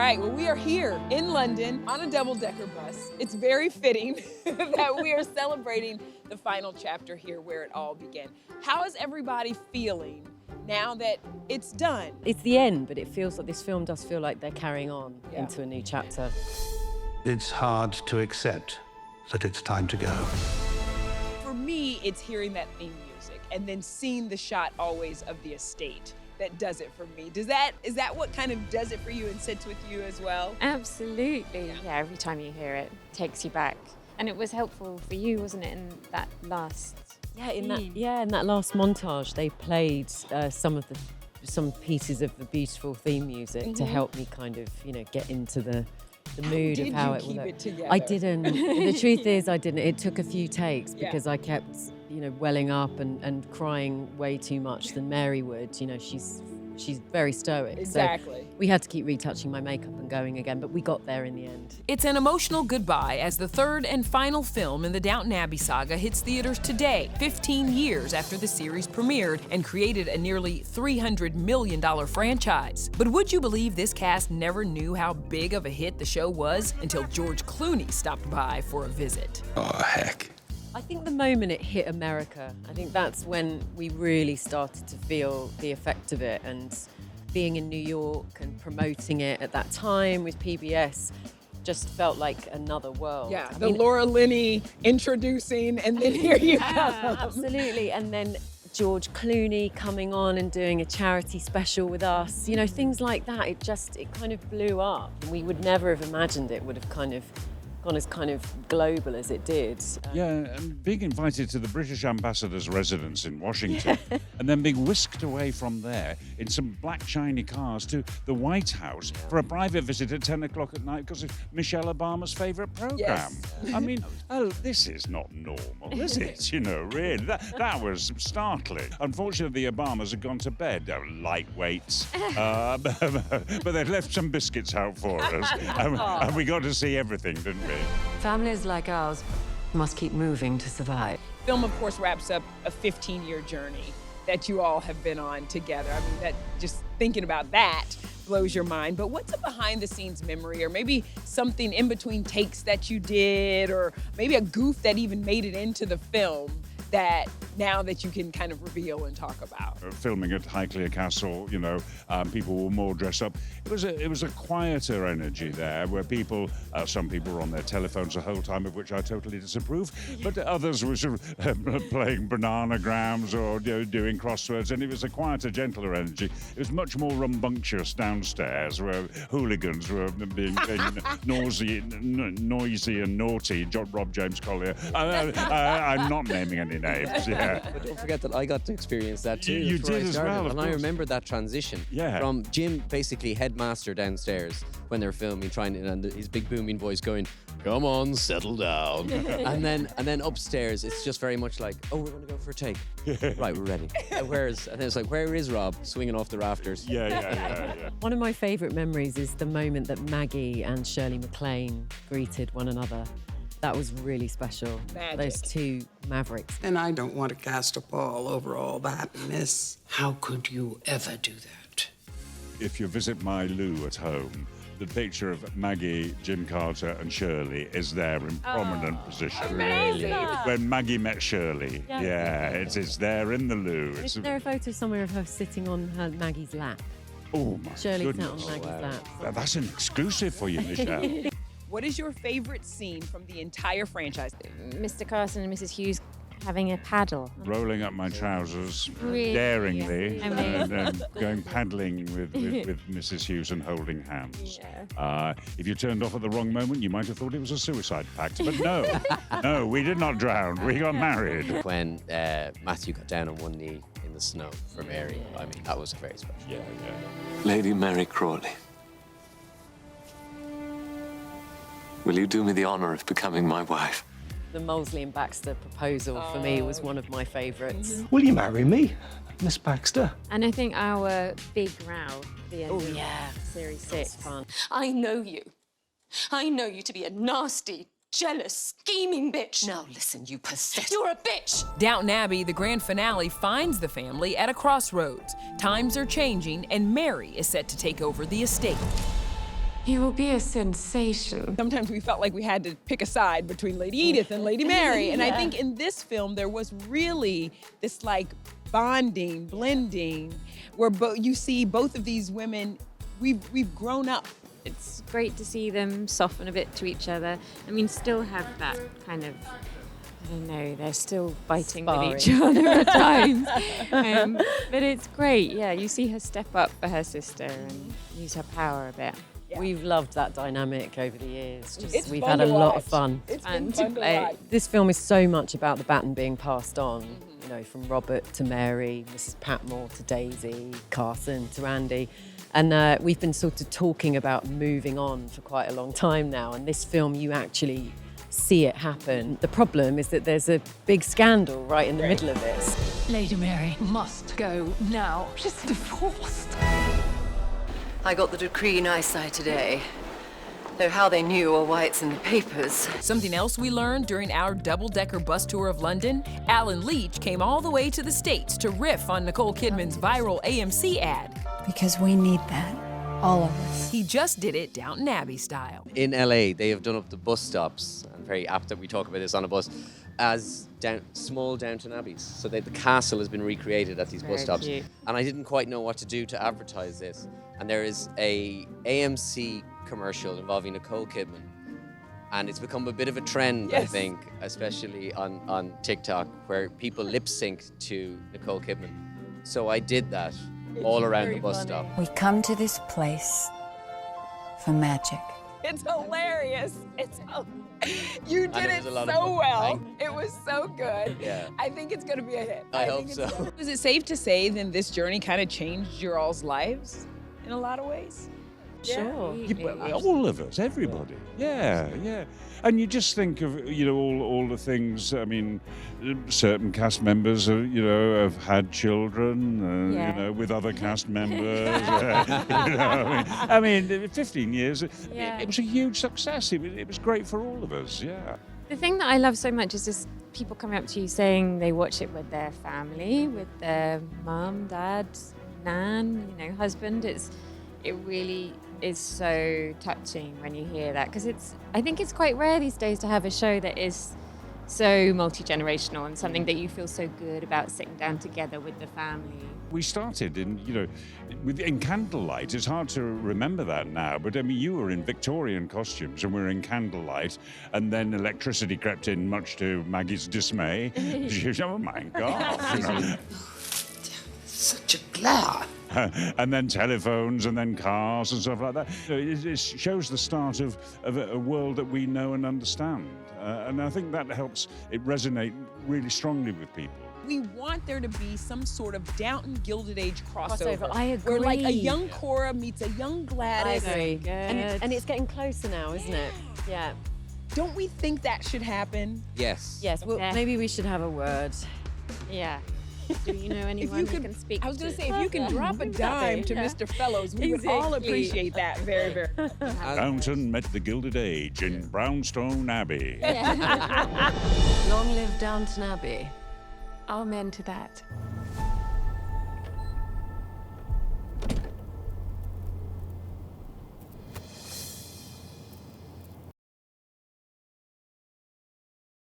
right, well, we are here in London on a double-decker bus. It's very fitting that we are celebrating the final chapter here where it all began. How is everybody feeling now that it's done? It's the end, but it feels like this film does feel like they're carrying on into a new chapter. It's hard to accept that it's time to go. For me, it's hearing that theme music and then seeing the shot always of the estate that does it for me. Is that what kind of does it for you and sits with you as well? Absolutely. Yeah, every time you hear it, it takes you back. And it was helpful for you, wasn't it, in that last in that last montage, they played some pieces of the beautiful theme music to help me kind of, get into the mood of how it will look. I didn't. The truth is, I didn't. It took a few takes because I kept, welling up and crying way too much than Mary would. She's very stoic. Exactly. So we had to keep retouching my makeup and going again, but we got there in the end. It's an emotional goodbye as the third and final film in the Downton Abbey saga hits theaters today, 15 years after the series premiered and created a nearly $300 million franchise. But would you believe this cast never knew how big of a hit the show was until George Clooney stopped by for a visit? Oh, heck. I think the moment it hit America, I think that's when we really started to feel the effect of it. And being in New York and promoting it at that time with PBS just felt like another world. Yeah, Laura Linney introducing, and then here you go. Absolutely, and then George Clooney coming on and doing a charity special with us. Things like that. It kind of blew up. And we would never have imagined it would have gone as kind of global as it did. Yeah, and being invited to the British ambassador's residence in Washington and then being whisked away from there in some black shiny cars to the White House for a private visit at 10 o'clock at night because of Michelle Obama's favourite programme. Yes. I mean, this is not normal, is it? Really. That was startling. Unfortunately, the Obamas had gone to bed. Lightweights. But they'd left some biscuits out for us. And we got to see everything, didn't we? Families like ours must keep moving to survive. Film, of course, wraps up a 15-year journey that you all have been on together. I mean, that just thinking about that blows your mind. But what's a behind-the-scenes memory, or maybe something in between takes that you did, or maybe a goof that even made it into the film that now that you can kind of reveal and talk about? Filming at Highclere Castle, people were more dressed up. It was a quieter energy there, where some people were on their telephones the whole time, of which I totally disapprove, but others were sort of playing bananagrams or doing crosswords, and it was a quieter, gentler energy. It was much more rambunctious downstairs, where hooligans were being noisy and naughty. Rob James Collier. I'm not naming any names. Yeah. But don't forget that I got to experience that too. You did as well, and I remember that transition from Jim, basically headmaster downstairs when they're filming, and his big booming voice going, "Come on, settle down," and then upstairs it's just very much like, "Oh, we're going to go for a take. Right, we're ready." And then it's like, "Where is Rob?" Swinging off the rafters. Yeah. One of my favourite memories is the moment that Maggie and Shirley MacLaine greeted one another. That was really special. Magic. Those two mavericks. And I don't want to cast a pall over all the happiness. How could you ever do that? If you visit my loo at home, the picture of Maggie, Jim Carter and Shirley is there in prominent position. Amazing. When Maggie met Shirley. Yeah, it's there in the loo. Is there a photo somewhere of her sitting on Maggie's lap? Oh, my Shirley goodness. sat on Maggie's lap. That's an exclusive for you, Michelle. What is your favorite scene from the entire franchise? Mr. Carson and Mrs. Hughes having a paddle. Rolling up my trousers Really? daringly Amazing. and going paddling with Mrs. Hughes and holding hands. Yeah. If you turned off at the wrong moment, you might have thought it was a suicide pact. But no, we did not drown. We got married. When Matthew got down on one knee in the snow for Mary, I mean, that was very special. Yeah. Lady Mary Crawley, will you do me the honour of becoming my wife? The Molesley and Baxter proposal for me was one of my favourites. Will you marry me, Miss Baxter? And I think our big row at the end of Yeah. Series 6. Fun. I know you. I know you to be a nasty, jealous, scheming bitch. Now listen, you pathetic. You're a bitch. Downton Abbey, the grand finale, finds the family at a crossroads. Times are changing, and Mary is set to take over the estate. He will be a sensation. Sometimes we felt like we had to pick a side between Lady Edith and Lady Mary. And I think in this film, there was really this like bonding, blending, where you see both of these women, we've grown up. It's great to see them soften a bit to each other. I mean, still have that kind of, I don't know, they're still fighting Sparring. with each other at times. But it's great, yeah. You see her step up for her sister and use her power a bit. Yeah. We've loved that dynamic over the years. It's We've fun had a to lot watch. of fun. It's Fun been to fun to play. watch. This film is so much about the baton being passed on, you know, from Robert to Mary, Mrs. Patmore to Daisy, Carson to Andy. And we've been sort of talking about moving on for quite a long time now. And this film, you actually see it happen. The problem is that there's a big scandal right in the middle of this. Lady Mary must go now. She's divorced. I got the decree in eyesight today. Though how they knew or why it's in the papers. Something else we learned during our double-decker bus tour of London, Alan Leech came all the way to the States to riff on Nicole Kidman's viral AMC ad. Because we need that. All of us. He just did it Downton Abbey style. In LA, they have done up the bus stops, and very apt that we talk about this on a bus, as small Downton Abbeys. So the castle has been recreated at these bus stops. Cute. And I didn't quite know what to do to advertise this. And there is a AMC commercial involving Nicole Kidman. And it's become a bit of a trend, I think, especially on TikTok, where people lip sync to Nicole Kidman. So I did that all around the bus stop. We come to this place for magic. It's hilarious. You did it so well. It was so good. Yeah. I think it's going to be a hit. I hope so. Is it safe to say then this journey kind of changed your all's lives in a lot of ways? Sure. All of us, everybody. Yeah, yeah. And you just think of, you know, all the things. I mean, certain cast members, have had children, you know, with other cast members. I mean, 15 years. It was a huge success. It was great for all of us. Yeah. The thing that I love so much is just people coming up to you saying they watch it with their family, with their mum, dad, nan, husband. It really is so touching when you hear that, because I think it's quite rare these days to have a show that is so multi-generational and something that you feel so good about sitting down together with the family. We started in candlelight. It's hard to remember that now, but I mean, you were in Victorian costumes and we were in candlelight, and then electricity crept in, much to Maggie's dismay. She was, oh my God, Such a glare. And then telephones, and then cars and stuff like that. It shows the start of a world that we know and understand. And I think that helps it resonate really strongly with people. We want there to be some sort of Downton Gilded Age crossover. I agree. Where like a young Cora meets a young Gladys. I agree. And it's getting closer now, isn't it? Yeah. Don't we think that should happen? Yes. Yes, well, maybe we should have a word. Yeah. Do you know anyone who can speak? I was going to say, if you can drop a dime to Mr. Fellows, we would all appreciate that very, very much. Downton met the Gilded Age in Brownstone Abbey. Long live Downton Abbey. Amen to that.